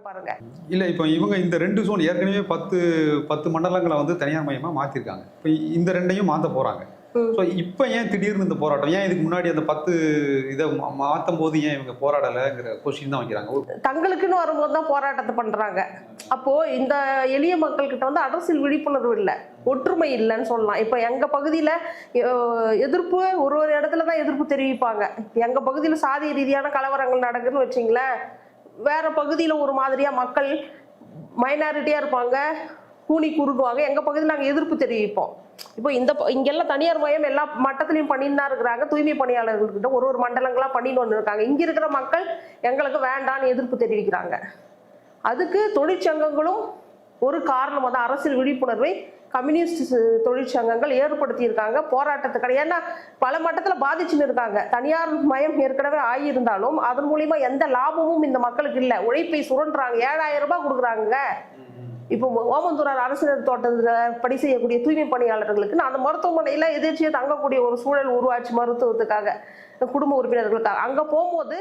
பாருங்க. இல்ல இப்போ இவங்க இந்த 2 ஜோன் ஏற்கனவே 10 மண்டலங்களை வந்து தனியார் மயமா மாத்திருக்காங்க. இப்போ இந்த 2ஐயும் மாத்த போறாங்க. ஸோ இப்போ ஏன் திடீர்னு இந்த போராட்டம்? ஏன் இதுக்கு முன்னாடி அந்த 10 இதை மாற்றும் போது ஏன் இவங்க போராடலைங்கிற கொஸ்டின் தான் வைக்கிறாங்க. தங்களுக்குன்னு வரும்போது தான் போராட்டத்தை பண்றாங்க. அப்போ இந்த எளிய மக்கள் கிட்ட வந்து அரசியல் விழிப்புணர்வு இல்லை, ஒற்றுமை இல்லைன்னு சொல்லலாம். இப்போ எங்க பகுதியில எதிர்ப்பு ஒரு இடத்துல தான் எதிர்ப்பு தெரிவிப்பாங்க. எங்க பகுதியில சாதி ரீதியான கலவரங்கள் நடக்குதுன்னு வச்சிங்களேன், வேற பகுதியில ஒரு மாதிரியா மக்கள் மைனாரிட்டியா இருப்பாங்க, கூனி குறுகுவாங்க. எங்க பகுதியில் நாங்கள் எதிர்ப்பு தெரிவிப்போம். இப்போ இங்கெல்லாம் தனியார் மயம் எல்லா மட்டத்திலையும் பண்ணிட்டு தான் இருக்கிறாங்க. தூய்மை பணியாளர்கள்கிட்ட ஒரு மண்டலங்களா பண்ணிட்டு வந்துருக்காங்க. இங்க இருக்கிற மக்கள் எங்களுக்கு வேண்டான்னு எதிர்ப்பு தெரிவிக்கிறாங்க. அதுக்கு தொழிற்சங்கங்களும் ஒரு காரணமாக தான். அரசியல் விழிப்புணர்வை கம்யூனிஸ்ட் தொழிற்சங்கங்கள் ஏற்படுத்தி இருக்காங்க போராட்டத்துக்கு. ஏன்னா பல மட்டத்தில் பாதிச்சுன்னு இருக்காங்க. தனியார் மயம் ஏற்கனவே ஆகியிருந்தாலும் அதன் மூலியமா எந்த லாபமும் இந்த மக்களுக்கு இல்லை. உழைப்பை சுரண்டுறாங்க. 7000 ரூபாய் கொடுக்குறாங்க. இப்போ ஓமந்தூரார் அரசு தோட்டத்தில் பணி செய்யக்கூடிய தூய்மை பணியாளர்களுக்கு அந்த மருத்துவமனையில் எதிர்ச்சியை தங்கக்கூடிய ஒரு சூழல் உருவாச்சு மருத்துவத்துக்காக, குடும்ப உறுப்பினர்களுக்காக. அங்கே போகும்போது